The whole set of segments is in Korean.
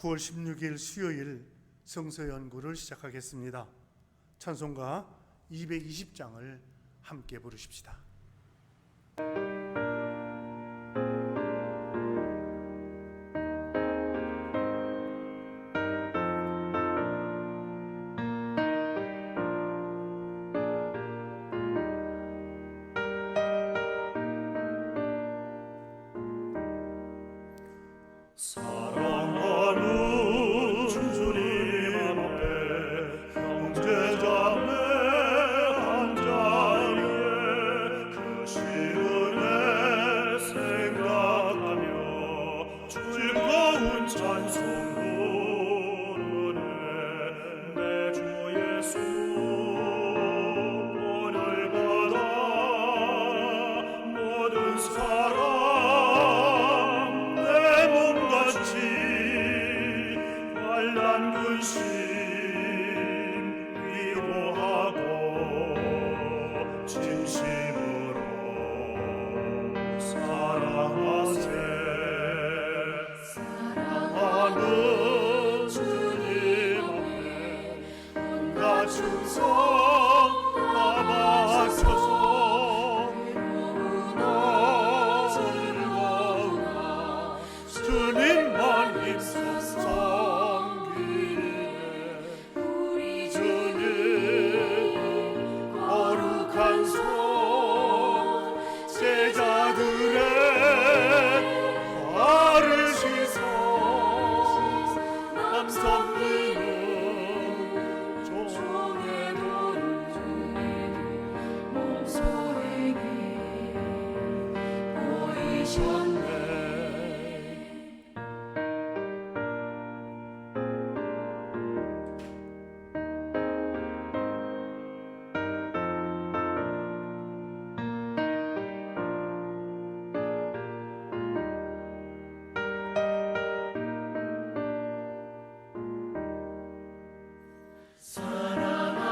9월 16일 수요일 성서 연구를 시작하겠습니다. 찬송가 220장을 함께 부르십시다. 사랑하는 주님 앞에 형제자매 한 자리에 그 시은혜 생각하며 즐거운 찬송 부르네. 내 주 예수 본을 받아 모든 사랑 근심 위로하고 진심으로 사랑하세. 사랑하는 주님 앞에 온갖 충성 다 바쳐서 즐거우나 주님만 힘써서 제자들의 발을 씻어 남성들은 종의 도를 몸소에게 보이셨네.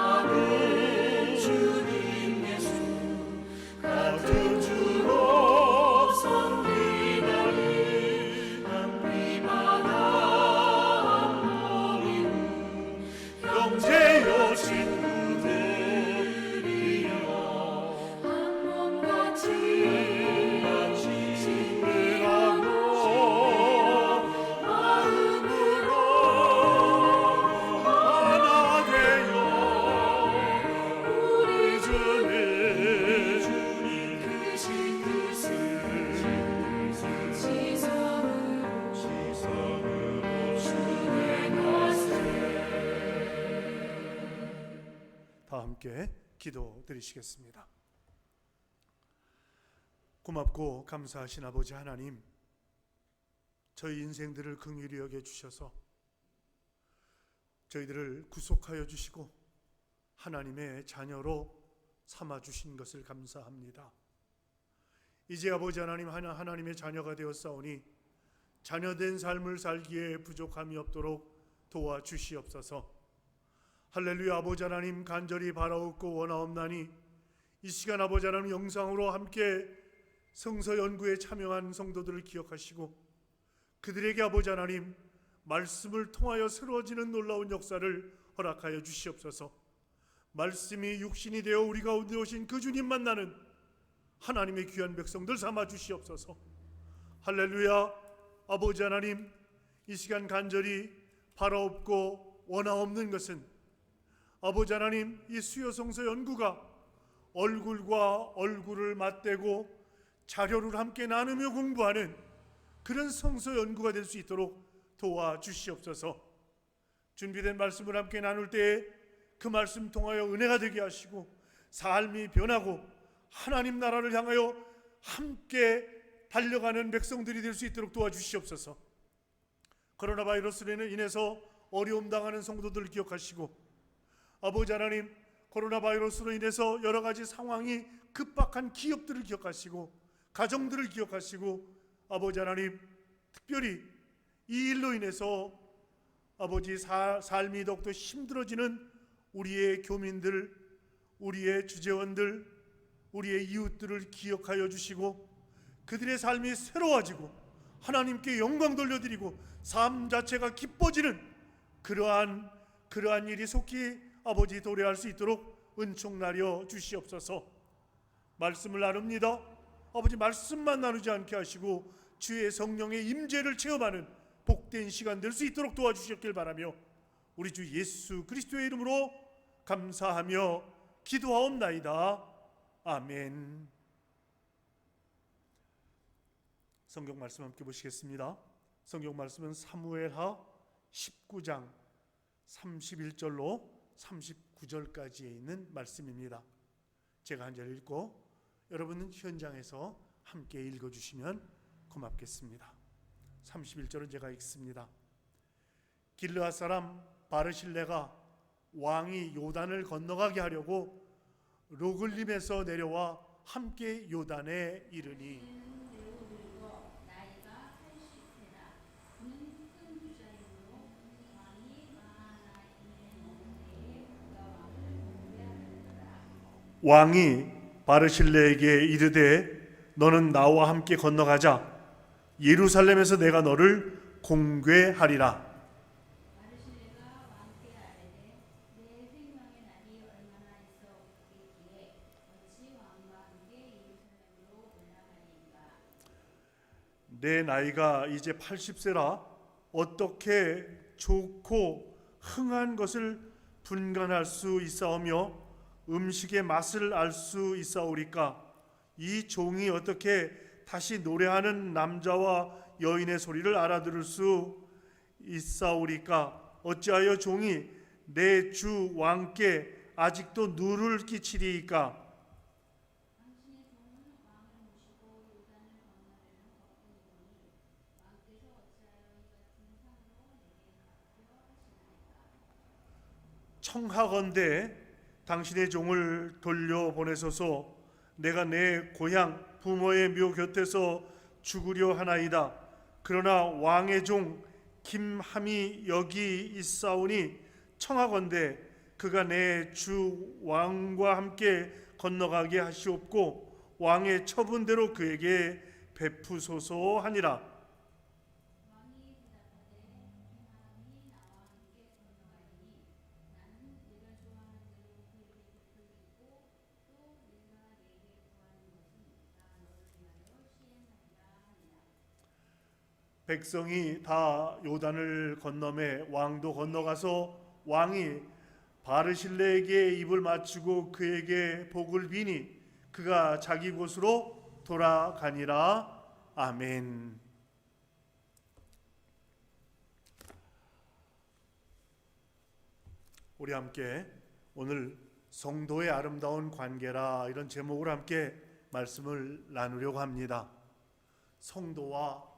사랑하는 주님 예수 같은 주로 섬기나니 한 피마다 한 몸이고 형제여 친구들이여 한 몸같이 친밀하고 마음으로 다 함께 기도 드리시겠습니다. 고맙고 감사하신 아버지 하나님, 저희 인생들을 긍휼히 여겨 주셔서 저희들을 구속하여 주시고 하나님의 자녀로 삼아 주신 것을 감사합니다. 이제 아버지 하나님의 자녀가 되었사오니 자녀된 삶을 살기에 부족함이 없도록 도와주시옵소서. 할렐루야. 아버지 하나님, 간절히 바라옵고 원하옵나니 이 시간 아버지 하나님 영상으로 함께 성서 연구에 참여한 성도들을 기억하시고 그들에게 아버지 하나님 말씀을 통하여 새로워지는 놀라운 역사를 허락하여 주시옵소서. 말씀이 육신이 되어 우리 가운데 오신 그 주님 만나는 하나님의 귀한 백성들 삼아 주시옵소서. 할렐루야. 아버지 하나님, 이 시간 간절히 바라옵고 원하옵는 것은 아버지 하나님, 이 수요 성서 연구가 얼굴과 얼굴을 맞대고 자료를 함께 나누며 공부하는 그런 성서 연구가 될 수 있도록 도와주시옵소서. 준비된 말씀을 함께 나눌 때에 그 말씀 통하여 은혜가 되게 하시고 삶이 변하고 하나님 나라를 향하여 함께 달려가는 백성들이 될 수 있도록 도와주시옵소서. 코로나 바이러스로 인해서 어려움 당하는 성도들을 기억하시고 아버지 하나님, 코로나 바이러스로 인해서 여러 가지 상황이 급박한 기업들을 기억하시고 가정들을 기억하시고 아버지 하나님, 특별히 이 일로 인해서 아버지 삶이 더욱더 힘들어지는 우리의 교민들, 우리의 주재원들, 우리의 이웃들을 기억하여 주시고 그들의 삶이 새로워지고 하나님께 영광 돌려드리고 삶 자체가 기뻐지는 그러한 일이 속히 아버지 도래할 수 있도록 은총나려 주시옵소서. 말씀을 나눕니다. 아버지, 말씀만 나누지 않게 하시고 주의 성령의 임재를 체험하는 복된 시간 될 수 있도록 도와주셨길 바라며 우리 주 예수 그리스도의 이름으로 감사하며 기도하옵나이다. 아멘. 성경 말씀 함께 보시겠습니다. 성경 말씀은 사무엘하 19장 31절로 39절까지에 있는 말씀입니다. 제가 한 절 읽고 여러분은 현장에서 함께 읽어주시면 고맙겠습니다. 31절은 제가 읽습니다. 길르앗 사람 바르실레가 왕이 요단을 건너가게 하려고 로글림에서 내려와 함께 요단에 이르니 왕이 바르실레에게 이르되 너는 나와 함께 건너가자. 예루살렘에서 내가 너를 공궤하리라. 바르실레가 왕께 아뢰되 내 생명의 날이 얼마나 있어 없겠기에 어찌 왕과 함께 예루살렘으로 올라가리인가. 내 나이가 이제 80세라 어떻게 좋고 흥한 것을 분간할 수 있사오며 음식의 맛을 알 수 있사오리까. 이 종이 어떻게 다시 노래하는 남자와 여인의 소리를 알아들을 수 있사오리까. 어찌하여 종이 내 주 왕께 아직도 누를 끼치리이까. 당신의 종은 왕을 모시고 요단을 건너려는 법군이니 왕께서 어찌하여 이 같은 상으로 내게 갚여 하시나이까. 청하건대 당신의 종을 돌려보내소서. 내가 내 고향 부모의 묘 곁에서 죽으려 하나이다. 그러나 왕의 종 김함이 여기 있사오니 청하건대 그가 내 주 왕과 함께 건너가게 하시옵고 왕의 처분대로 그에게 베푸소서 하니라. 왕이 대답하되 김함이 나와 함께 건너가리니 나는 네가 좋아하는 대로 그에게 베풀겠고 또 네가 내게 구하는 것은 다 너를 위하여 시행하리라 하니라. 백성이 다 요단을 건너매 왕도 건너가서 왕이 바르실레에게 입을 맞추고 그에게 복을 비니 그가 자기 곳으로 돌아가니라. 아멘. 우리 함께 오늘 성도의 아름다운 관계라 이런 제목으로 함께 말씀을 나누려고 합니다. 성도와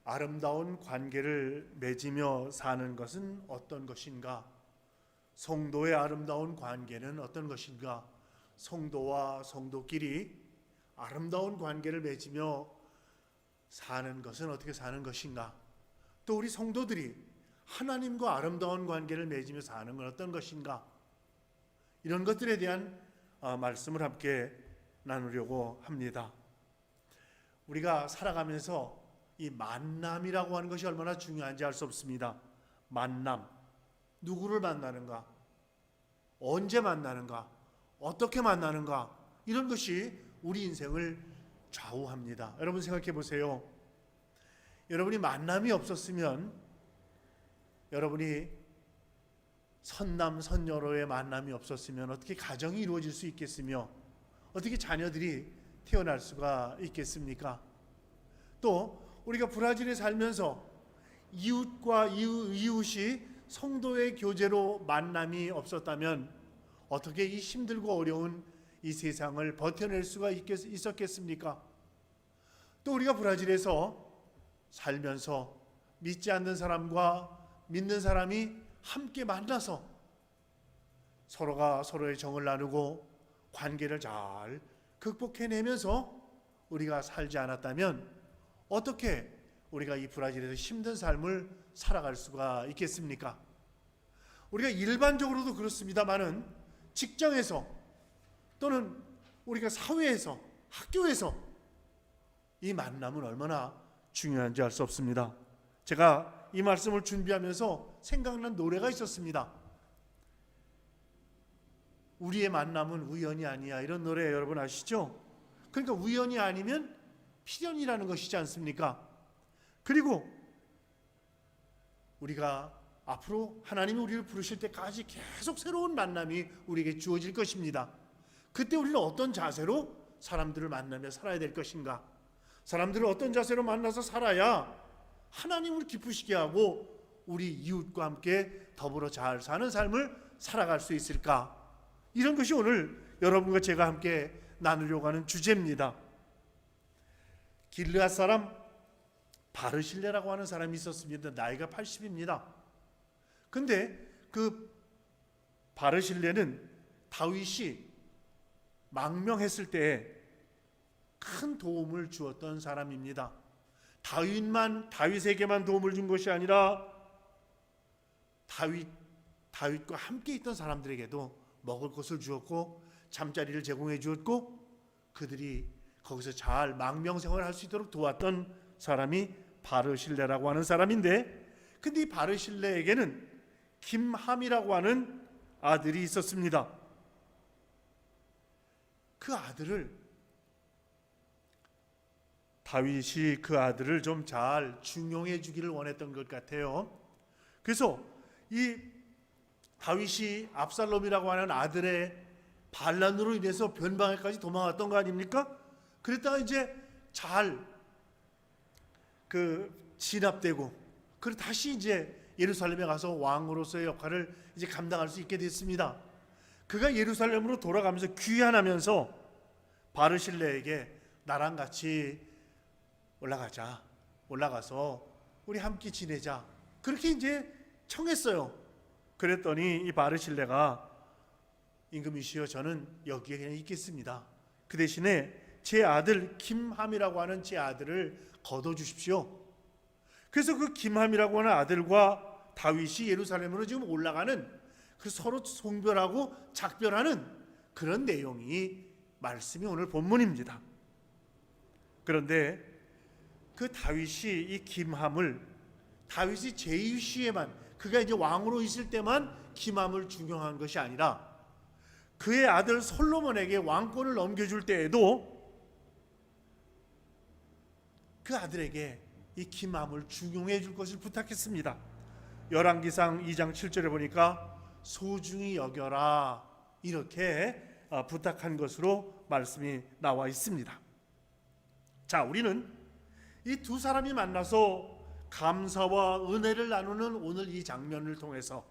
아름다운 관계를 맺으며 사는 것은 어떤 것인가? 성도의 아름다운 관계는 어떤 것인가? 성도와 성도끼리 아름다운 관계를 맺으며 사는 것은 어떻게 사는 것인가? 또 우리 성도들이 하나님과 아름다운 관계를 맺으며 사는 건 어떤 것인가? 이런 것들에 대한 말씀을 함께 나누려고 합니다. 우리가 살아가면서 이 만남이라고 하는 것이 얼마나 중요한지 알 수 없습니다. 만남, 누구를 만나는가, 언제 만나는가, 어떻게 만나는가, 이런 것이 우리 인생을 좌우합니다. 여러분 생각해 보세요. 여러분이 만남이 없었으면, 여러분이 선남 선녀로의 만남이 없었으면 어떻게 가정이 이루어질 수 있겠으며 어떻게 자녀들이 태어날 수가 있겠습니까? 또 우리가 브라질에 살면서 이웃과 이웃이 성도의 교제로 만남이 없었다면 어떻게 이 힘들고 어려운 이 세상을 버텨낼 수가 있었겠습니까? 또 우리가 브라질에서 살면서 믿지 않는 사람과 믿는 사람이 함께 만나서 서로가 서로의 정을 나누고 관계를 잘 극복해내면서 우리가 살지 않았다면 어떻게 우리가 이 브라질에서 힘든 삶을 살아갈 수가 있겠습니까? 우리가 일반적으로도 그렇습니다만은 직장에서 또는 우리가 사회에서 학교에서 이 만남은 얼마나 중요한지 알 수 없습니다. 제가 이 말씀을 준비하면서 생각난 노래가 있었습니다. 우리의 만남은 우연이 아니야, 이런 노래 여러분 아시죠? 그러니까 우연이 아니면 필연이라는 것이지 않습니까? 그리고 우리가 앞으로 하나님이 우리를 부르실 때까지 계속 새로운 만남이 우리에게 주어질 것입니다. 그때 우리는 어떤 자세로 사람들을 만나며 살아야 될 것인가? 사람들을 어떤 자세로 만나서 살아야 하나님을 기쁘시게 하고 우리 이웃과 함께 더불어 잘 사는 삶을 살아갈 수 있을까? 이런 것이 오늘 여러분과 제가 함께 나누려고 하는 주제입니다. 길르앗 사람 바르실레라고 하는 사람이 있었습니다. 나이가 80입니다. 근데 그 바르실레는 다윗이 망명했을 때 큰 도움을 주었던 사람입니다. 다윗에게만 도움을 준 것이 아니라 다윗과 함께 있던 사람들에게도 먹을 것을 주었고 잠자리를 제공해 주었고 그들이 거기서 잘 망명 생활을 할 수 있도록 도왔던 사람이 바르실레라고 하는 사람인데, 근데 이 바르실레에게는 김함이라고 하는 아들이 있었습니다. 그 아들을 다윗이 그 아들을 좀 잘 중용해 주기를 원했던 것 같아요. 그래서 이 다윗이 압살롬이라고 하는 아들의 반란으로 인해서 변방에까지 도망왔던 거 아닙니까? 그랬다가 이제 잘 진압되고 그리고 다시 이제 예루살렘에 가서 왕으로서의 역할을 이제 감당할 수 있게 됐습니다. 그가 예루살렘으로 돌아가면서 귀환하면서 바르실레에게 나랑 같이 올라가서 우리 함께 지내자, 그렇게 이제 청했어요. 그랬더니 이 바르실레가 임금이시여, 저는 여기에 그냥 있겠습니다. 그 대신에 제 아들 김함이라고 하는 제 아들을 거둬주십시오. 그래서 그 김함이라고 하는 아들과 다윗이 예루살렘으로 지금 올라가는, 그 서로 송별하고 작별하는 그런 내용이 말씀이 오늘 본문입니다. 그런데 그 다윗이 이 김함을, 다윗이 제2시에만, 그가 이제 왕으로 있을 때만 김함을 중용한 것이 아니라 그의 아들 솔로몬에게 왕권을 넘겨줄 때에도 그 아들에게 이 김함을 중용해 줄 것을 부탁했습니다. 열왕기상 2장 7절에 보니까 소중히 여겨라, 이렇게 부탁한 것으로 말씀이 나와 있습니다. 자, 우리는 이 두 사람이 만나서 감사와 은혜를 나누는 오늘 이 장면을 통해서,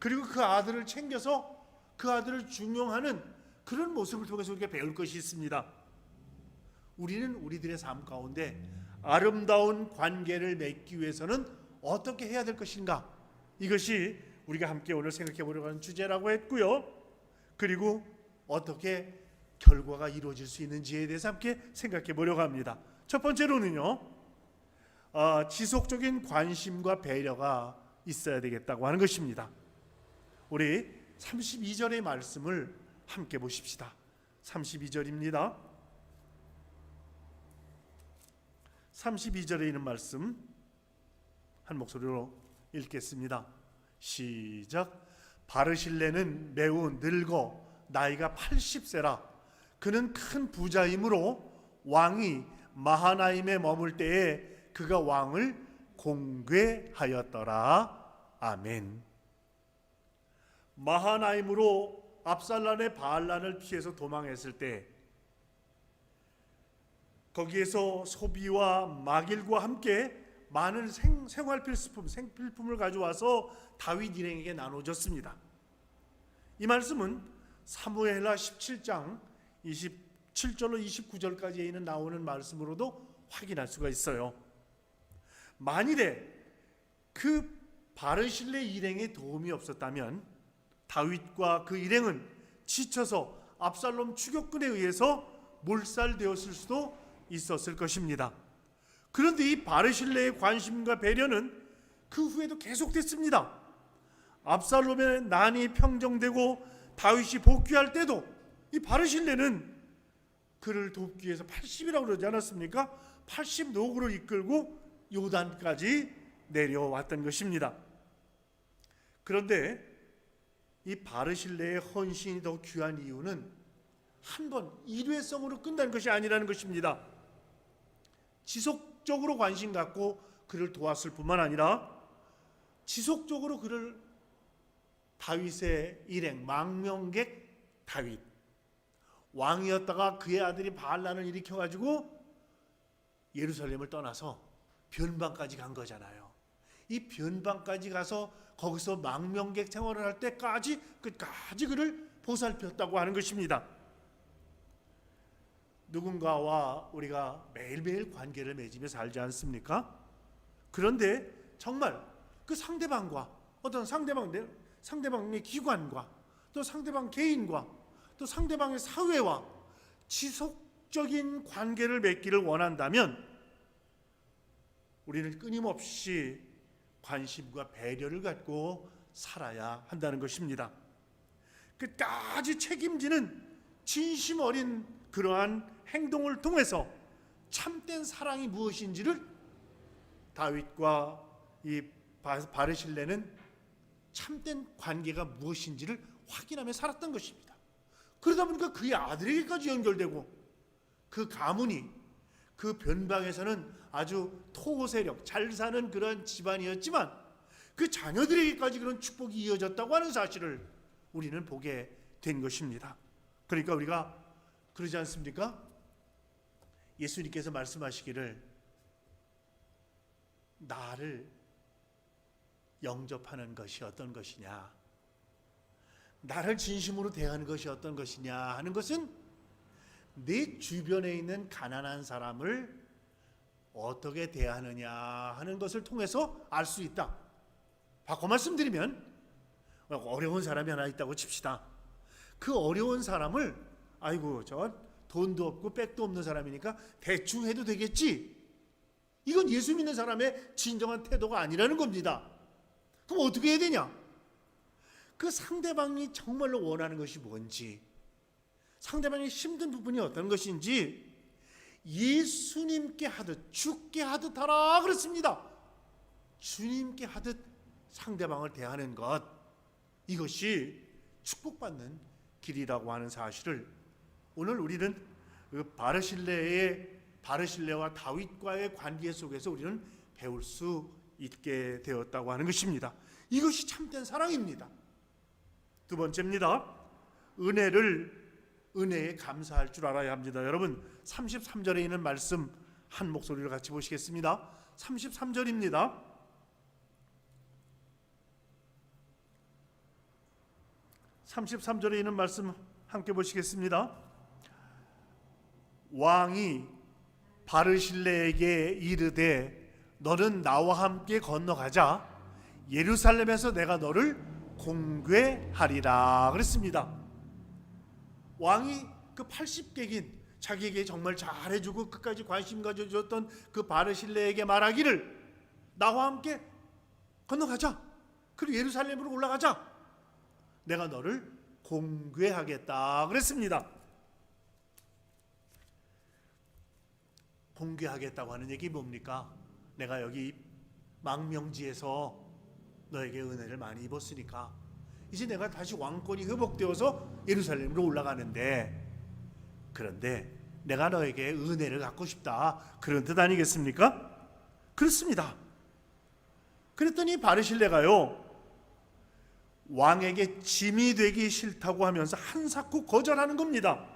그리고 그 아들을 챙겨서 그 아들을 중용하는 그런 모습을 통해서 우리가 배울 것이 있습니다. 우리는 우리들의 삶 가운데 아름다운 관계를 맺기 위해서는 어떻게 해야 될 것인가? 이것이 우리가 함께 오늘 생각해 보려고 하는 주제라고 했고요. 그리고 어떻게 결과가 이루어질 수 있는지에 대해서 함께 생각해 보려고 합니다. 첫 번째로는요, 지속적인 관심과 배려가 있어야 되겠다고 하는 것입니다. 우리 32절의 말씀을 함께 보십시다. 32절입니다. 32절에 있는 말씀 한 목소리로 읽겠습니다. 시작. 바르실레는 매우 늙어 나이가 80세라. 그는 큰 부자이므로 왕이 마하나임에 머물 때에 그가 왕을 공궤하였더라. 아멘. 마하나임으로 압살롬의 반란을 피해서 도망했을 때 거기에서 소비와 마길과 함께 많은 생활 필수품, 생필품을 가져와서 다윗 일행에게 나눠줬습니다. 이 말씀은 사무엘하 17장 27절로 29절까지에 나오는 말씀으로도 확인할 수가 있어요. 만일에 그 바르실레 일행의 도움이 없었다면 다윗과 그 일행은 지쳐서 압살롬 추격군에 의해서 몰살되었을 수도 있었을 것입니다. 그런데 이 바르실레의 관심과 배려는 그 후에도 계속됐습니다. 압살롬의 난이 평정되고 다윗이 복귀할 때도 이 바르실레는 그를 돕기 위해서 80이라고 그러지 않았습니까? 80노구를 이끌고 요단까지 내려왔던 것입니다. 그런데 이 바르실레의 헌신이 더 귀한 이유는 한 번 일회성으로 끝난 것이 아니라는 것입니다. 지속적으로 관심 갖고 그를 도왔을 뿐만 아니라 지속적으로 그를 다윗의 일행 망명객 다윗 왕이었다가 그의 아들이 반란을 일으켜가지고 예루살렘을 떠나서 변방까지 간 거잖아요. 이 변방까지 가서 거기서 망명객 생활을 할 때까지 끝까지 그를 보살폈다고 하는 것입니다. 누군가와 우리가 매일매일 관계를 맺으며 살지 않습니까? 그런데 정말 그 상대방과 어떤 상대방의 기관과 또 상대방 개인과 또 상대방의 사회와 지속적인 관계를 맺기를 원한다면 우리는 끊임없이 관심과 배려를 갖고 살아야 한다는 것입니다. 끝까지 책임지는 진심 어린 그러한 행동을 통해서 참된 사랑이 무엇인지를 다윗과 이 바르실레는 참된 관계가 무엇인지를 확인하며 살았던 것입니다. 그러다 보니까 그의 아들에게까지 연결되고 그 가문이 그 변방에서는 아주 토세력 잘 사는 그런 집안이었지만 그 자녀들에게까지 그런 축복이 이어졌다고 하는 사실을 우리는 보게 된 것입니다. 그러니까 우리가 그러지 않습니까? 예수님께서 말씀하시기를 나를 영접하는 것이 어떤 것이냐, 나를 진심으로 대하는 것이 어떤 것이냐 하는 것은 내 주변에 있는 가난한 사람을 어떻게 대하느냐 하는 것을 통해서 알 수 있다. 바꿔 말씀드리면 어려운 사람이 하나 있다고 칩시다. 그 어려운 사람을 아이고 저 돈도 없고 백도 없는 사람이니까 대충 해도 되겠지. 이건 예수 믿는 사람의 진정한 태도가 아니라는 겁니다. 그럼 어떻게 해야 되냐? 그 상대방이 정말로 원하는 것이 뭔지, 상대방이 힘든 부분이 어떤 것인지 예수님께 하듯 주께 하듯 하라 그랬습니다. 주님께 하듯 상대방을 대하는 것, 이것이 축복받는 길이라고 하는 사실을 오늘 우리는 그 바르실레와 다윗과의 관계 속에서 우리는 배울 수 있게 되었다고 하는 것입니다. 이것이 참된 사랑입니다. 두 번째입니다. 은혜에 감사할 줄 알아야 합니다. 여러분 33절에 있는 말씀 한 목소리로 같이 보시겠습니다. 33절입니다. (33절에) 있는 말씀 함께 보시겠습니다. 왕이 바르실레에게 이르되 너는 나와 함께 건너가자 예루살렘에서 내가 너를 공궤하리라 그랬습니다. 왕이 그 80객인 자기에게 정말 잘해주고 끝까지 관심 가져줬던 그 바르실레에게 말하기를 나와 함께 건너가자, 그리고 예루살렘으로 올라가자, 내가 너를 공궤하겠다 그랬습니다. 공궤하겠다고 하는 얘기 뭡니까? 내가 여기 망명지에서 너에게 은혜를 많이 입었으니까 이제 내가 다시 왕권이 회복되어서 예루살렘으로 올라가는데, 그런데 내가 너에게 은혜를 갖고 싶다, 그런 뜻 아니겠습니까? 그렇습니다. 그랬더니 바르실레가요 왕에게 짐이 되기 싫다고 하면서 한사코 거절하는 겁니다.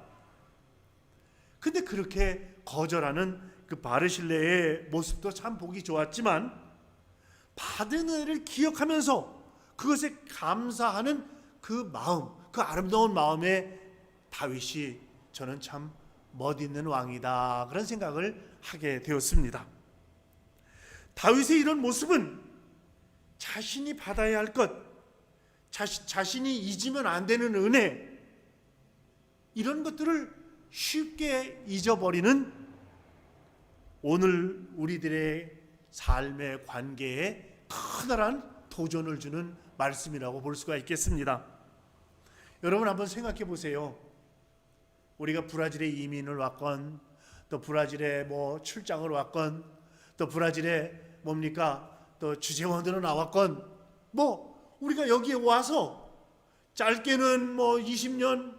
근데 그렇게 거절하는 그 바르실레의 모습도 참 보기 좋았지만 받은 은혜를 기억하면서 그것에 감사하는 그 마음, 그 아름다운 마음에 다윗이 저는 참 멋있는 왕이다, 그런 생각을 하게 되었습니다. 다윗의 이런 모습은 자신이 받아야 할 것, 자신이 잊으면 안 되는 은혜, 이런 것들을 쉽게 잊어버리는 오늘 우리들의 삶의 관계에 커다란 도전을 주는 말씀이라고 볼 수가 있겠습니다. 여러분 한번 생각해 보세요. 우리가 브라질에 이민을 왔건 또 브라질에 뭐 출장을 왔건, 또 브라질에 뭡니까 또 주재원으로 나왔건, 뭐 우리가 여기에 와서 짧게는 뭐 20년,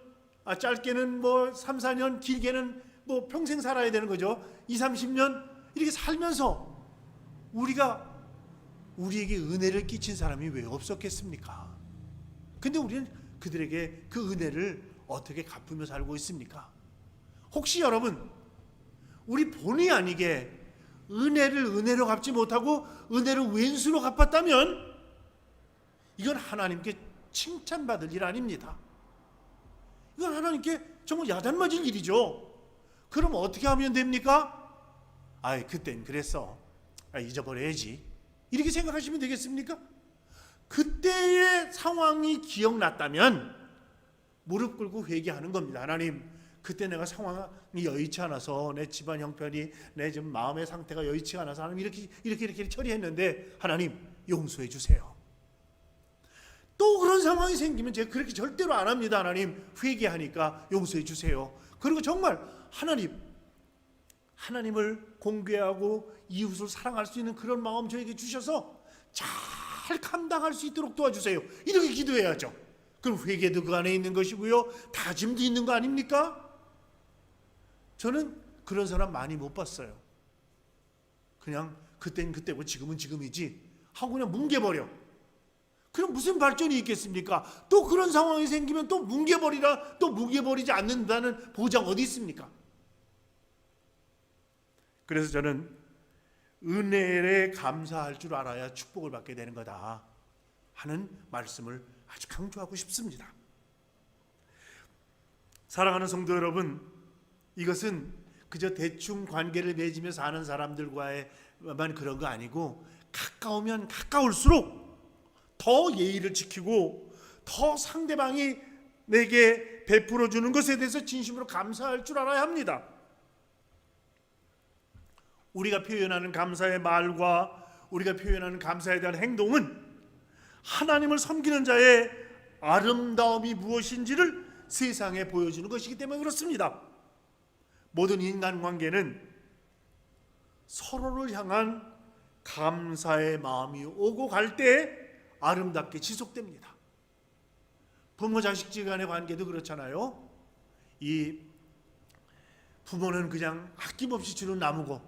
짧게는 뭐 3, 4년, 길게는 뭐 평생 살아야 되는 거죠. 2, 30년 이렇게 살면서 우리에게 은혜를 끼친 사람이 왜 없었겠습니까? 근데 우리는 그들에게 그 은혜를 어떻게 갚으며 살고 있습니까? 혹시 여러분, 우리 본의 아니게 은혜를 은혜로 갚지 못하고 은혜를 왼수로 갚았다면 이건 하나님께 칭찬받을 일 아닙니다. 이건 하나님께 정말 야단맞을 일이죠. 그럼 어떻게 하면 됩니까? 그땐 그랬어. 잊어버려야지. 이렇게 생각하시면 되겠습니까? 그때의 상황이 기억났다면 무릎 꿇고 회개하는 겁니다. 하나님, 그때 내가 상황이 여의치 않아서, 내 집안 형편이, 내 지금 마음의 상태가 여의치 않아서 하나님 이렇게 처리했는데 하나님 용서해 주세요. 또 그런 상황이 생기면 제가 그렇게 절대로 안 합니다. 하나님, 회개하니까 용서해 주세요. 그리고 정말 하나님을 공개하고 이웃을 사랑할 수 있는 그런 마음 저에게 주셔서 잘 감당할 수 있도록 도와주세요. 이렇게 기도해야죠. 그럼 회개도 그 안에 있는 것이고요, 다짐도 있는 거 아닙니까? 저는 그런 사람 많이 못 봤어요. 그냥 그땐 그때고 지금은 지금이지 하고 그냥 뭉개버려. 그럼 무슨 발전이 있겠습니까? 또 그런 상황이 생기면 또 뭉개버리라, 또 뭉개버리지 않는다는 보장 어디 있습니까? 그래서 저는 은혜에 감사할 줄 알아야 축복을 받게 되는 거다 하는 말씀을 아주 강조하고 싶습니다. 사랑하는 성도 여러분, 이것은 그저 대충 관계를 맺으며 사는 사람들과의만 그런 거 아니고, 가까우면 가까울수록 더 예의를 지키고 더 상대방이 내게 베풀어 주는 것에 대해서 진심으로 감사할 줄 알아야 합니다. 우리가 표현하는 감사의 말과 우리가 표현하는 감사에 대한 행동은 하나님을 섬기는 자의 아름다움이 무엇인지를 세상에 보여주는 것이기 때문에 그렇습니다. 모든 인간관계는 서로를 향한 감사의 마음이 오고 갈 때 아름답게 지속됩니다. 부모 자식 간의 관계도 그렇잖아요. 이 부모는 그냥 아낌없이 주는 나무고,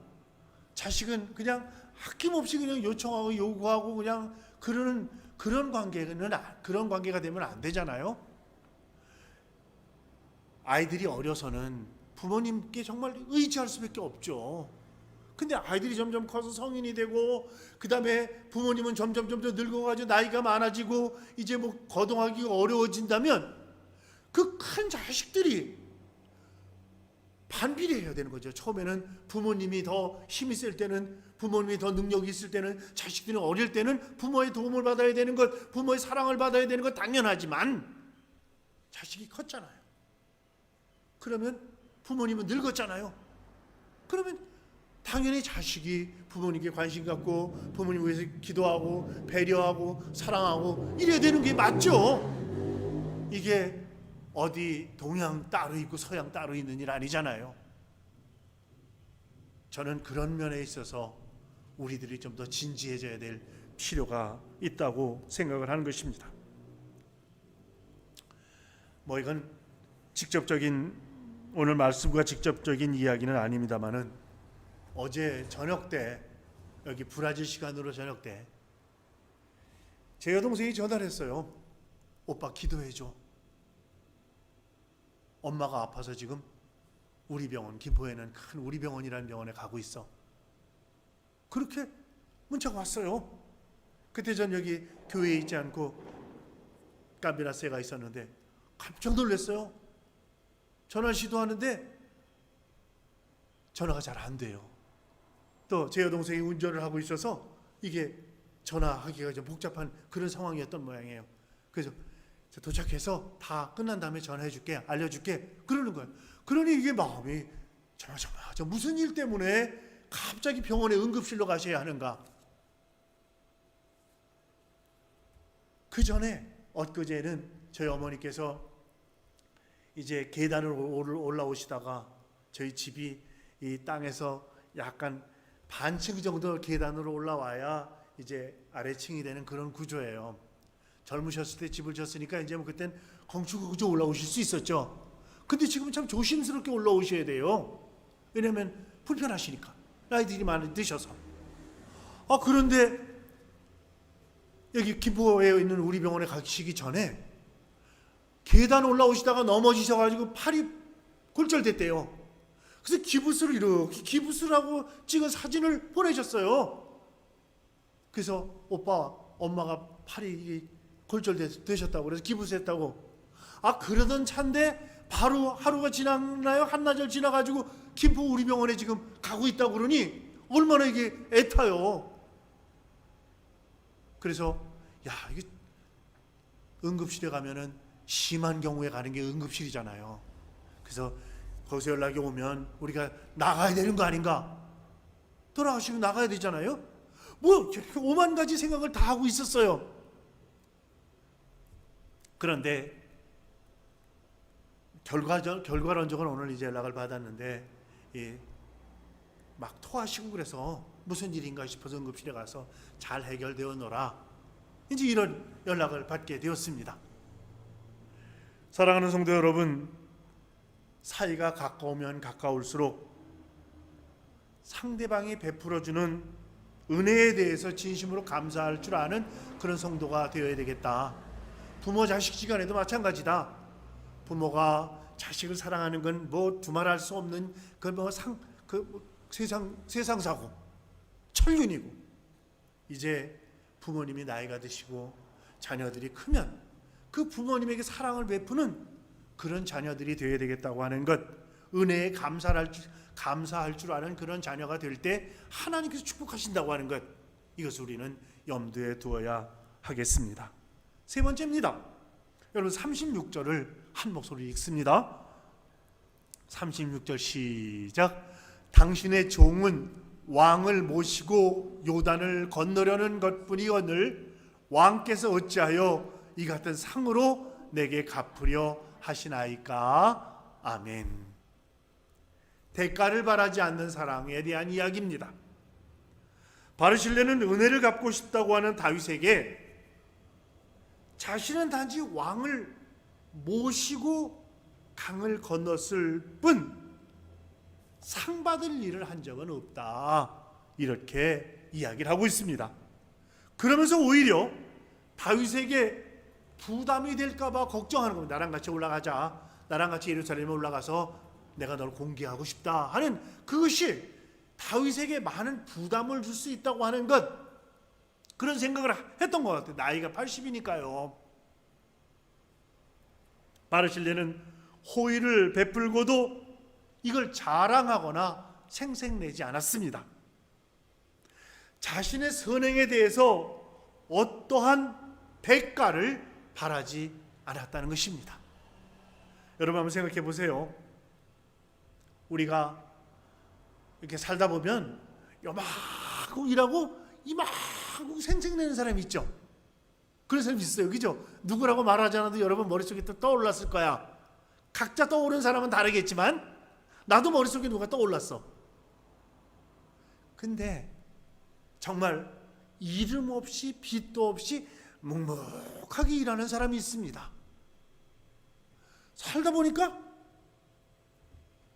자식은 그냥 아낌없이 그냥 요청하고 요구하고 그냥 그런 관계가 되면 안 되잖아요. 아이들이 어려서는 부모님께 정말 의지할 수밖에 없죠. 근데 아이들이 점점 커서 성인이 되고, 그 다음에 부모님은 점점 늙어가지고 나이가 많아지고 이제 뭐 거동하기가 어려워진다면 그 큰 자식들이 반비례해야 되는 거죠. 처음에는 부모님이 더 힘이 쓸 때는, 부모님이 더 능력이 있을 때는, 자식들이 어릴 때는 부모의 도움을 받아야 되는 것, 부모의 사랑을 받아야 되는 것 당연하지만, 자식이 컸잖아요. 그러면 부모님은 늙었잖아요. 그러면 당연히 자식이 부모님께 관심 갖고 부모님 위해서 기도하고 배려하고 사랑하고 이래야 되는 게 맞죠. 이게 어디 동양 따로 있고 서양 따로 있는 일 아니잖아요. 저는 그런 면에 있어서 우리들이 좀 더 진지해져야 될 필요가 있다고 생각을 하는 것입니다. 뭐 이건 오늘 말씀과 직접적인 이야기는 아닙니다만은, 어제 저녁 때, 여기 브라질 시간으로 저녁 때 제 여동생이 전화를 했어요. 오빠 기도해줘. 엄마가 아파서 지금 우리 병원, 김포에는 큰 우리 병원이라는 병원에 가고 있어. 그렇게 문자가 왔어요. 그때 전 여기 교회에 있지 않고 깜비라스에 있었는데 깜짝 놀랐어요. 전화 시도하는데 전화가 잘 안 돼요. 또 제 여동생이 운전을 하고 있어서 이게 전화하기가 좀 복잡한 그런 상황이었던 모양이에요. 그래서 도착해서 다 끝난 다음에 전화해줄게, 알려줄게 그러는 거예요. 그러니 이게 마음이 저 무슨 일 때문에 갑자기 병원에 응급실로 가셔야 하는가. 그 전에 엊그제는 저희 어머니께서 이제 계단을 올라오시다가 저희 집이 이 땅에서 약간 반층 정도 계단으로 올라와야 이제 아래층이 되는 그런 구조예요. 젊으셨을 때 집을 졌으니까 이제 뭐 그땐 건축구조 올라오실 수 있었죠. 근데 지금은 참 조심스럽게 올라오셔야 돼요. 왜냐하면 불편하시니까, 나이들이 많이 드셔서. 그런데 여기 김포에 있는 우리 병원에 가시기 전에 계단 올라오시다가 넘어지셔가지고 팔이 골절됐대요. 그래서 기부스를 이렇게 기부스라고 찍은 사진을 보내셨어요. 그래서 오빠, 엄마가 팔이 골절되셨다고 그래서 기부스했다고. 그러던 차인데 바로 하루가 지났나요? 한나절 지나가지고 김포 우리 병원에 지금 가고 있다고 그러니 얼마나 이게 애타요. 그래서 이게 응급실에 가면은 심한 경우에 가는 게 응급실이잖아요. 그래서 거기서 연락이 오면 우리가 나가야 되는 거 아닌가? 돌아가시고 나가야 되잖아요. 뭐 오만 가지 생각을 다 하고 있었어요. 그런데 결과론적으로 오늘 이제 연락을 받았는데 막 토하시고 그래서 무슨 일인가 싶어서 응급실에 가서 잘 해결되었노라, 이제 이런 연락을 받게 되었습니다. 사랑하는 성도 여러분, 사이가 가까우면 가까울수록 상대방이 베풀어주는 은혜에 대해서 진심으로 감사할 줄 아는 그런 성도가 되어야 되겠다. 부모 자식 시간에도 마찬가지다. 부모가 자식을 사랑하는 건 뭐 두말할 수 없는 세상 사고, 천륜이고, 이제 부모님이 나이가 드시고 자녀들이 크면 그 부모님에게 사랑을 베푸는 그런 자녀들이 되어야 되겠다고 하는 것, 은혜에 감사할 줄 아는 그런 자녀가 될 때 하나님께서 축복하신다고 하는 것, 이것을 우리는 염두에 두어야 하겠습니다. 세 번째입니다. 여러분 36절을 한 목소리로 읽습니다. 36절 시작. 당신의 종은 왕을 모시고 요단을 건너려는 것뿐이거늘 왕께서 어찌하여 이 같은 상으로 내게 갚으려 하시나이까. 아멘. 대가를 바라지 않는 사랑에 대한 이야기입니다. 바르실레는 은혜를 갚고 싶다고 하는 다윗에게 자신은 단지 왕을 모시고 강을 건넜을 뿐 상 받을 일을 한 적은 없다, 이렇게 이야기를 하고 있습니다. 그러면서 오히려 다윗에게 부담이 될까 봐 걱정하는 겁니다. 나랑 같이 올라가자, 나랑 같이 예루살렘에 올라가서 내가 너를 공개하고 싶다 하는, 그것이 다윗에게 많은 부담을 줄 수 있다고 하는 것, 그런 생각을 했던 것 같아요. 나이가 80이니까요. 바르실레는 호의를 베풀고도 이걸 자랑하거나 생색내지 않았습니다. 자신의 선행에 대해서 어떠한 대가를 바라지 않았다는 것입니다. 여러분 한번 생각해 보세요. 우리가 이렇게 살다 보면 요만하고 일하고 이만하고 생색내는 사람이 있죠. 그런 사람이 있어요. 그죠? 누구라고 말하지 않아도 여러분 머릿속에 또 떠올랐을 거야. 각자 떠오르는 사람은 다르겠지만 나도 머릿속에 누가 떠올랐어. 근데 정말 이름 없이 빛도 없이 묵묵하게 일하는 사람이 있습니다. 살다 보니까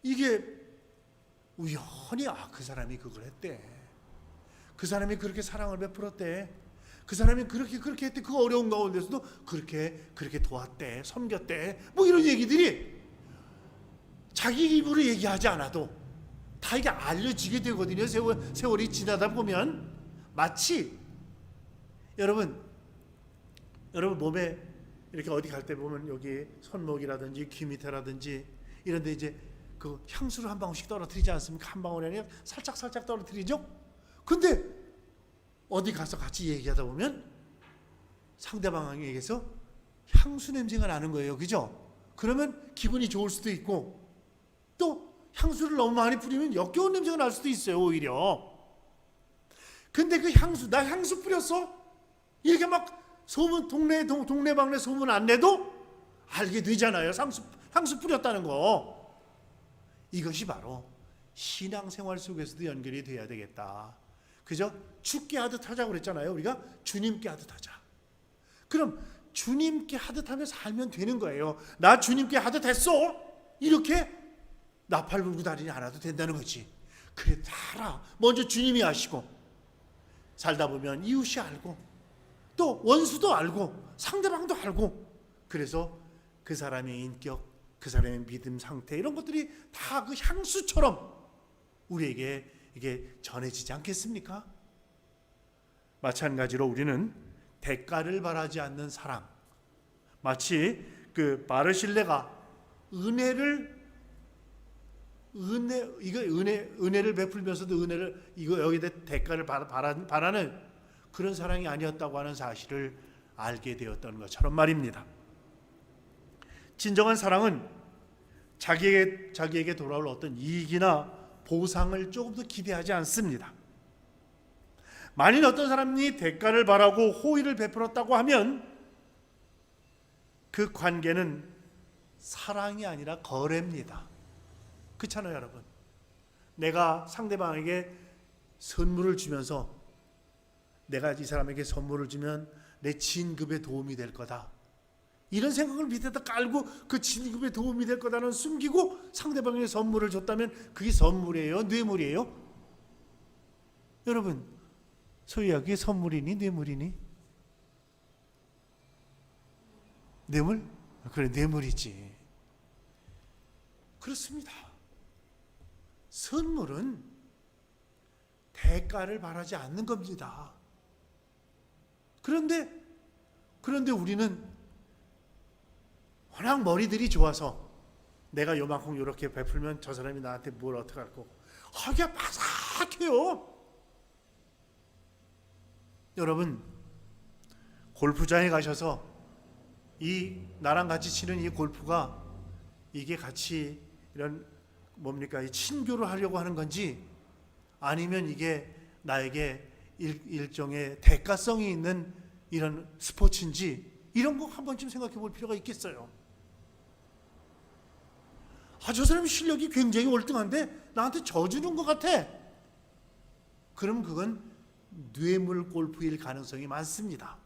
이게 우연히 그 사람이 그걸 했대, 그 사람이 그렇게 사랑을 베풀었대, 그 사람이 그렇게 했대, 그 어려운 가운데서도 그렇게 도왔대, 섬겼대, 뭐 이런 얘기들이 자기 입으로 얘기하지 않아도 다 이게 알려지게 되거든요. 세월이 지나다 보면 마치 여러분 몸에 이렇게 어디 갈 때 보면 여기 손목이라든지 귀 밑에라든지 이런 데 이제 그 향수를 한 방울씩 떨어뜨리지 않습니까? 한 방울이 아니라 살짝 떨어뜨리죠. 근데 어디 가서 같이 얘기하다 보면 상대방에게서 향수 냄새가 나는 거예요. 그죠? 그러면 기분이 좋을 수도 있고, 또 향수를 너무 많이 뿌리면 역겨운 냄새가 날 수도 있어요. 오히려. 근데 그 향수, 나 향수 뿌렸어? 이렇게 막 소문, 동네방네 소문 안 내도 알게 되잖아요. 향수 뿌렸다는 거. 이것이 바로 신앙생활 속에서도 연결이 돼야 되겠다. 그죠? 죽게 하듯 하자고 그랬잖아요. 우리가 주님께 하듯 하자. 그럼 주님께 하듯 하며 살면 되는 거예요. 나 주님께 하듯 했어. 이렇게 나팔 불고 다니지 않아도 된다는 거지. 그래, 다 알아. 먼저 주님이 아시고 살다 보면 이웃이 알고 또 원수도 알고 상대방도 알고, 그래서 그 사람의 인격, 그 사람의 믿음 상태, 이런 것들이 다 그 향수처럼 우리에게 이게 전해지지 않겠습니까? 마찬가지로 우리는 대가를 바라지 않는 사랑, 마치 그 바르실레가 은혜를 베풀면서도 은혜를 여기다 대가를 바라는 그런 사랑이 아니었다고 하는 사실을 알게 되었던 것처럼 말입니다. 진정한 사랑은 자기에게 돌아올 어떤 이익이나 보상을 조금 더 기대하지 않습니다. 만일 어떤 사람이 대가를 바라고 호의를 베풀었다고 하면 그 관계는 사랑이 아니라 거래입니다. 그렇잖아요, 여러분. 내가 상대방에게 선물을 주면서 내가 이 사람에게 선물을 주면 내 진급에 도움이 될 거다, 이런 생각을 밑에다 깔고 그 진급에 도움이 될 거다는 숨기고 상대방에게 선물을 줬다면 그게 선물이에요, 뇌물이에요? 여러분, 소희야, 그게 선물이니 뇌물이니? 뇌물? 그래, 뇌물이지. 그렇습니다. 선물은 대가를 바라지 않는 겁니다. 그런데 우리는 워낙 머리들이 좋아서 내가 요만큼 이렇게 베풀면 저 사람이 나한테 뭘 어떻게 할 거고, 하기가 바삭해요. 여러분, 골프장에 가셔서 나랑 같이 치는 이 골프가 이게 같이 이런 뭡니까, 이 친교를 하려고 하는 건지 아니면 이게 나에게 일종의 대가성이 있는 이런 스포츠인지, 이런 거 한 번쯤 생각해 볼 필요가 있겠어요. 저 사람이 실력이 굉장히 월등한데 나한테 져주는 것 같아. 그럼 그건 뇌물 골프일 가능성이 많습니다.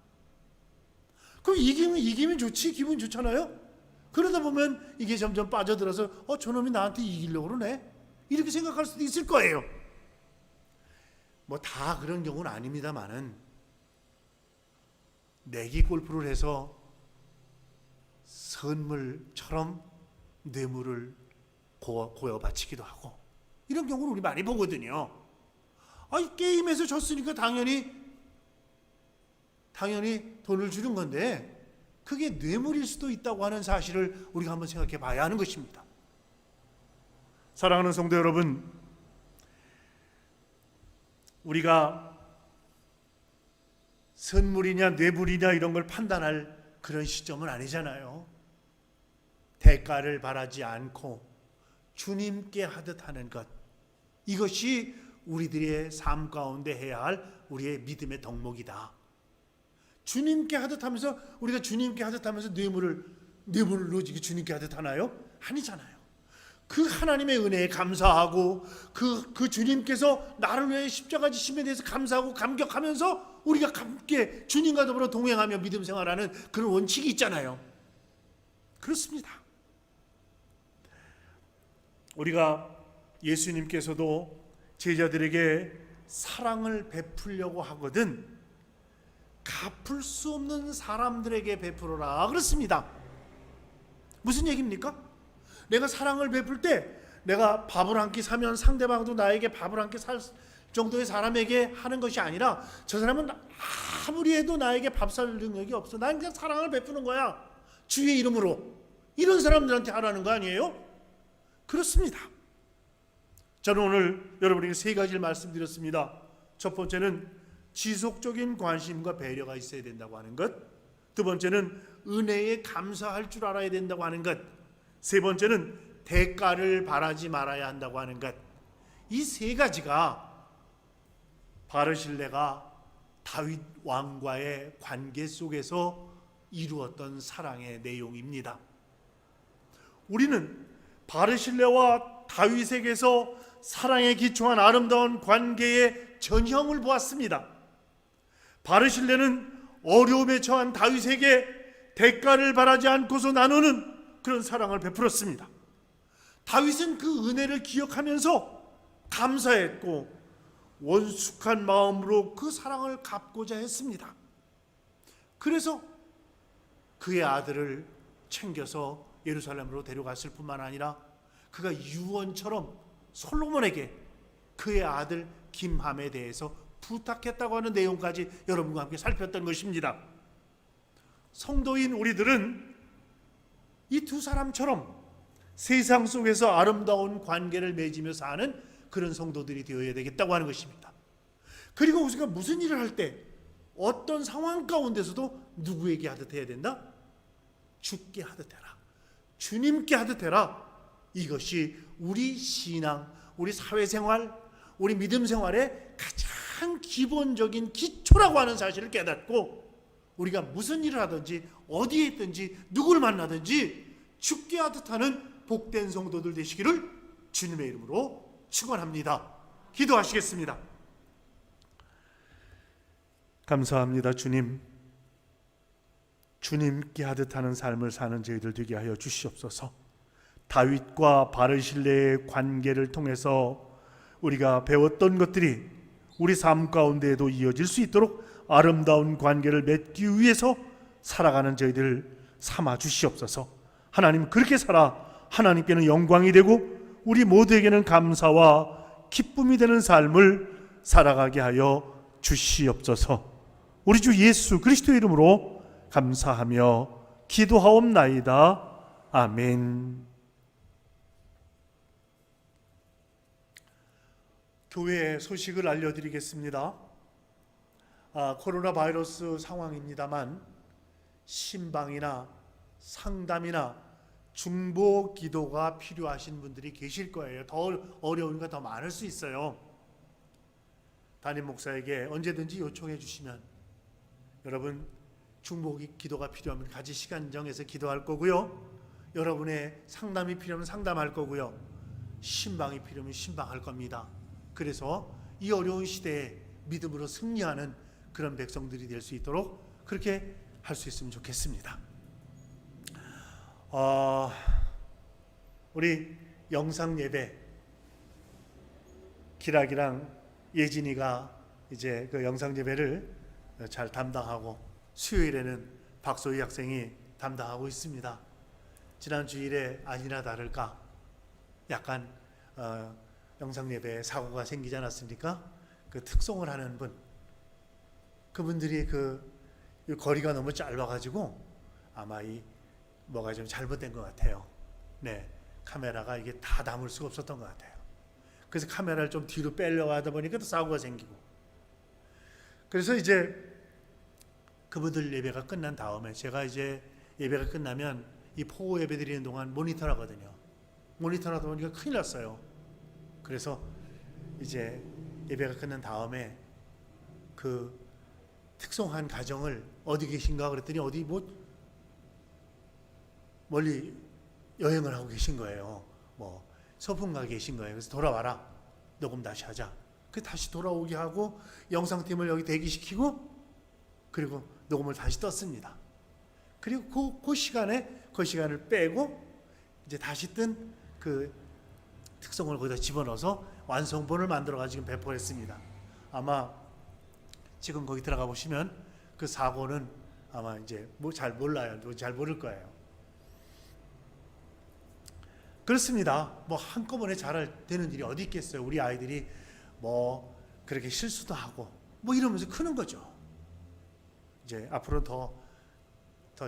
그럼 이기면 좋지, 기분 좋잖아요. 그러다 보면 이게 점점 빠져들어서 저놈이 나한테 이기려고 그러네, 이렇게 생각할 수도 있을 거예요. 뭐 다 그런 경우는 아닙니다만은 내기 골프를 해서 선물처럼 뇌물을 고여 바치기도 하고, 이런 경우를 우리 많이 보거든요. 이 게임에서 졌으니까 당연히 돈을 주는 건데 그게 뇌물일 수도 있다고 하는 사실을 우리가 한번 생각해 봐야 하는 것입니다. 사랑하는 성도 여러분, 우리가 선물이냐 뇌물이냐 이런 걸 판단할 그런 시점은 아니잖아요. 대가를 바라지 않고 주님께 하듯 하는 것, 이것이 우리들의 삶 가운데 해야 할 우리의 믿음의 덕목이다. 주님께 하듯 하면서, 우리가 주님께 하듯 하면서 뇌물로 주님께 하듯 하나요? 아니잖아요. 그 하나님의 은혜에 감사하고 그 주님께서 나를 위해 십자가 지심에 대해서 감사하고 감격하면서 우리가 함께 주님과 더불어 동행하며 믿음 생활하는 그런 원칙이 있잖아요. 그렇습니다. 우리가 예수님께서도 제자들에게 사랑을 베풀려고 하거든 갚을 수 없는 사람들에게 베풀어라 그렇습니다. 무슨 얘기입니까? 내가 사랑을 베풀 때 내가 밥을 한 끼 사면 상대방도 나에게 밥을 한 끼 살 정도의 사람에게 하는 것이 아니라, 저 사람은 아무리 해도 나에게 밥 살 능력이 없어, 난 그냥 사랑을 베푸는 거야, 주의 이름으로, 이런 사람들한테 하라는 거 아니에요? 그렇습니다. 저는 오늘 여러분에게 세 가지를 말씀드렸습니다. 첫 번째는 지속적인 관심과 배려가 있어야 된다고 하는 것, 두 번째는 은혜에 감사할 줄 알아야 된다고 하는 것, 세 번째는 대가를 바라지 말아야 한다고 하는 것. 이 세 가지가 바르실레가 다윗 왕과의 관계 속에서 이루었던 사랑의 내용입니다. 우리는 바르실레와 다윗에게서 사랑에 기초한 아름다운 관계의 전형을 보았습니다. 바르실레는 어려움에 처한 다윗에게 대가를 바라지 않고서 나누는 그런 사랑을 베풀었습니다. 다윗은 그 은혜를 기억하면서 감사했고 원숙한 마음으로 그 사랑을 갚고자 했습니다. 그래서 그의 아들을 챙겨서 예루살렘으로 데려갔을 뿐만 아니라 그가 유언처럼 솔로몬에게 그의 아들 김함에 대해서 부탁했다고 하는 내용까지 여러분과 함께 살폈던 것입니다. 성도인 우리들은 이 두 사람처럼 세상 속에서 아름다운 관계를 맺으며 사는 그런 성도들이 되어야 되겠다고 하는 것입니다. 그리고 우리가 무슨 일을 할 때 어떤 상황 가운데서도 누구에게 하듯 해야 된다? 주께 하듯 해라. 주님께 하듯 해라. 이것이 우리 신앙, 우리 사회생활, 우리 믿음 생활의 가장 기본적인 기초라고 하는 사실을 깨닫고 우리가 무슨 일을 하든지 어디에 있든지 누구를 만나든지 주께 하듯 하는 복된 성도들 되시기를 주님의 이름으로 축원합니다. 기도하시겠습니다. 감사합니다. 주님, 주님께 하듯 하는 삶을 사는 저희들 되게 하여 주시옵소서. 다윗과 바르실레의 관계를 통해서 우리가 배웠던 것들이 우리 삶 가운데에도 이어질 수 있도록 아름다운 관계를 맺기 위해서 살아가는 저희들 삼아 주시옵소서. 하나님, 그렇게 살아 하나님께는 영광이 되고 우리 모두에게는 감사와 기쁨이 되는 삶을 살아가게 하여 주시옵소서. 우리 주 예수 그리스도의 이름으로 감사하며 기도하옵나이다. 아멘. 교회 소식을 알려드리겠습니다. 코로나 바이러스 상황입니다만 신방이나 상담이나 중보 기도가 필요하신 분들이 계실 거예요. 더 어려우니까 더 많을 수 있어요. 담임 목사에게 언제든지 요청해 주시면 여러분 중보 기도가 필요하면 같이 시간 정해서 기도할 거고요. 여러분의 상담이 필요하면 상담할 거고요. 신방이 필요하면 신방할 겁니다. 그래서 이 어려운 시대에 믿음으로 승리하는 그런 백성들이 될 수 있도록 그렇게 할 수 있으면 좋겠습니다. 우리 영상 예배 기락이랑 예진이가 이제 그 영상 예배를 잘 담당하고 수요일에는 박소희 학생이 담당하고 있습니다. 지난 주일에 아니나 다를까 약간 영상 예배에 사고가 생기지 않았습니까? 그 특송을 하는 분, 그분들이 그 거리가 너무 짧아가지고 아마 이 뭐가 좀 잘못된 것 같아요. 네, 카메라가 이게 다 담을 수가 없었던 것 같아요. 그래서 카메라를 좀 뒤로 빼려고 하다 보니까 또 사고가 생기고. 그래서 이제 그분들 예배가 끝난 다음에 제가 이제 예배가 끝나면 이 포고 예배 드리는 동안 모니터를 하거든요. 모니터를 하다 보니까 큰일 났어요. 그래서 이제 예배가 끝난 다음에 그 특송한 가정을 어디 계신가 그랬더니 어디 뭐 멀리 여행을 하고 계신 거예요. 뭐 소풍가 계신 거예요. 그래서 돌아와라. 녹음 다시 하자. 그 다시 돌아오게 하고 영상팀을 여기 대기시키고 그리고 녹음을 다시 떴습니다. 그리고 그 시간을 빼고 이제 다시 뜬 그 특성을 거기다 집어넣어서 완성본을 만들어 가지고 배포했습니다. 아마 지금 거기 들어가 보시면 그 사고는 아마 이제 뭐 잘 몰라요. 잘 모를 거예요. 그렇습니다. 뭐 한꺼번에 잘 되는 일이 어디 있겠어요. 우리 아이들이 뭐 그렇게 실수도 하고 뭐 이러면서 크는 거죠. 이제 앞으로 더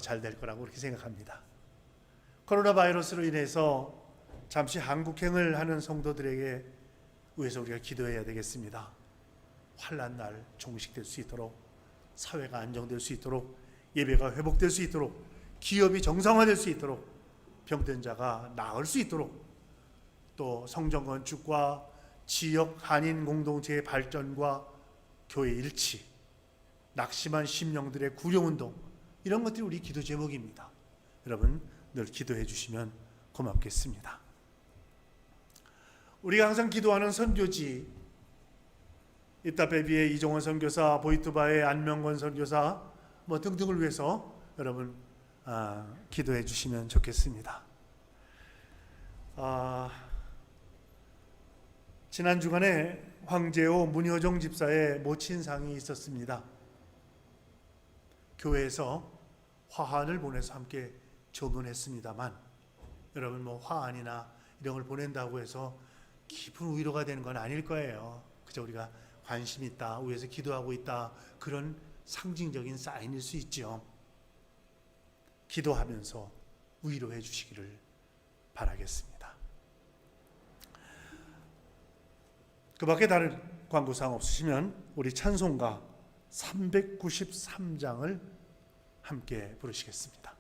잘 될 거라고 그렇게 생각합니다. 코로나 바이러스로 인해서 잠시 한국행을 하는 성도들에게 위해서 우리가 기도해야 되겠습니다. 환난 날 종식될 수 있도록, 사회가 안정될 수 있도록, 예배가 회복될 수 있도록, 기업이 정상화될 수 있도록, 병든 자가 나을 수 있도록, 또 성전 건축과 지역 한인 공동체의 발전과 교회 일치, 낙심한 심령들의 구령운동, 이런 것들이 우리 기도 제목입니다. 여러분 늘 기도해 주시면 고맙겠습니다. 우리가 항상 기도하는 선교지, 이따베비의 이종원 선교사, 보이투바의 안명권 선교사 뭐 등등을 위해서 여러분 기도해 주시면 좋겠습니다. 지난 주간에 황제호 문효정 집사의 모친상이 있었습니다. 교회에서 화환을 보내서 함께 조문했습니다만, 여러분 뭐 화환이나 이런 걸 보낸다고 해서 깊은 위로가 되는 건 아닐 거예요. 그저 우리가 관심 있다, 위에서 기도하고 있다, 그런 상징적인 사인일 수 있죠. 기도하면서 위로해 주시기를 바라겠습니다. 그 밖에 다른 광고사항 없으시면 우리 찬송가 393장을 함께 부르시겠습니다.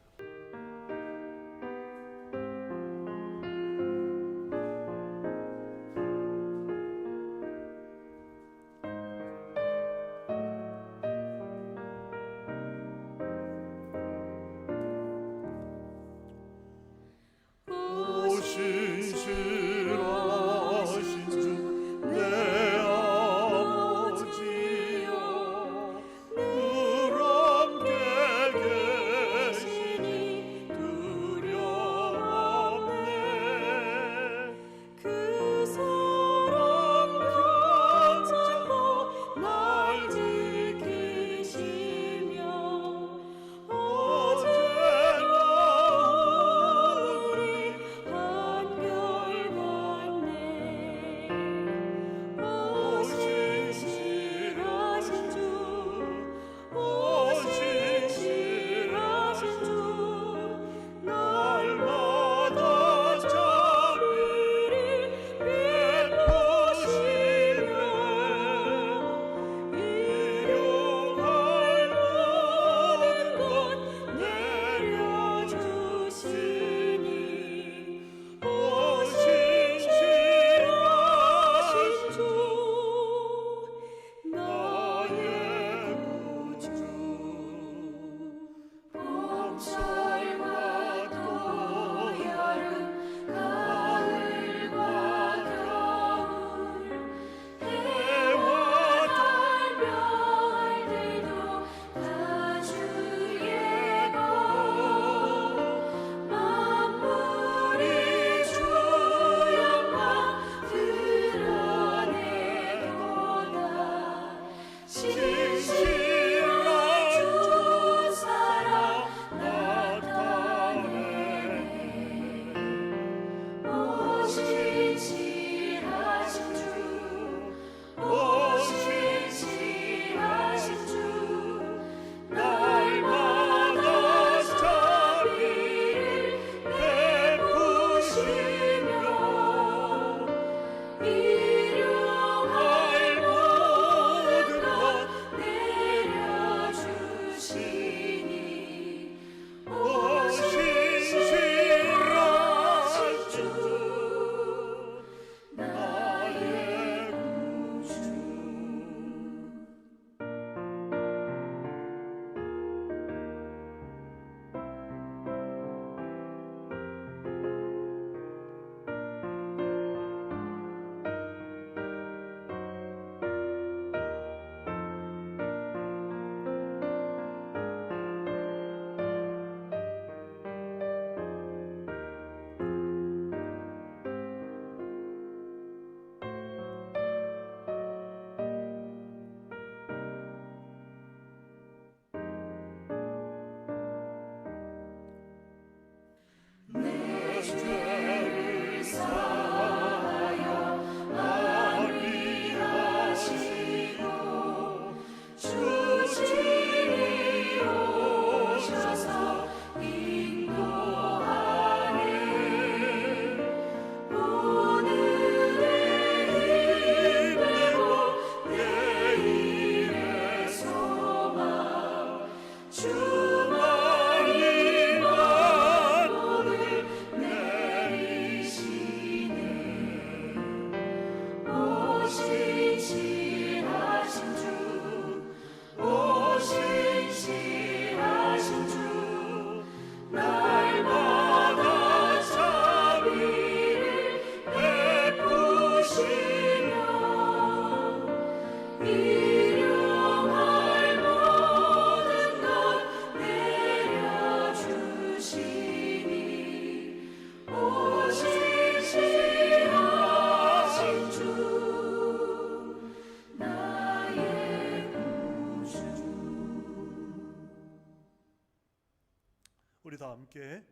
함께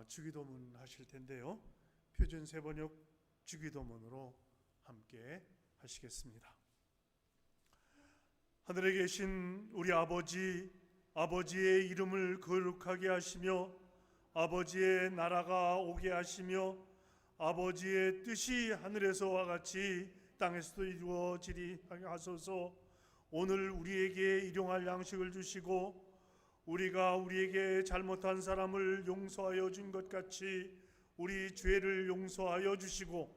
주기도문 하실 텐데요. 표준 세번역 주기도문으로 함께 하시겠습니다. 하늘에 계신 우리 아버지, 아버지의 이름을 거룩하게 하시며 아버지의 나라가 오게 하시며 아버지의 뜻이 하늘에서와 같이 땅에서도 이루어지리 하소서. 오늘 우리에게 일용할 양식을 주시고 우리가 우리에게 잘못한 사람을 용서하여 준 것 같이 우리 죄를 용서하여 주시고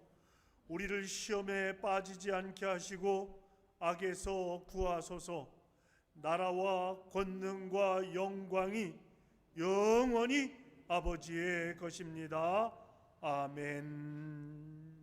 우리를 시험에 빠지지 않게 하시고 악에서 구하소서. 나라와 권능과 영광이 영원히 아버지의 것입니다. 아멘.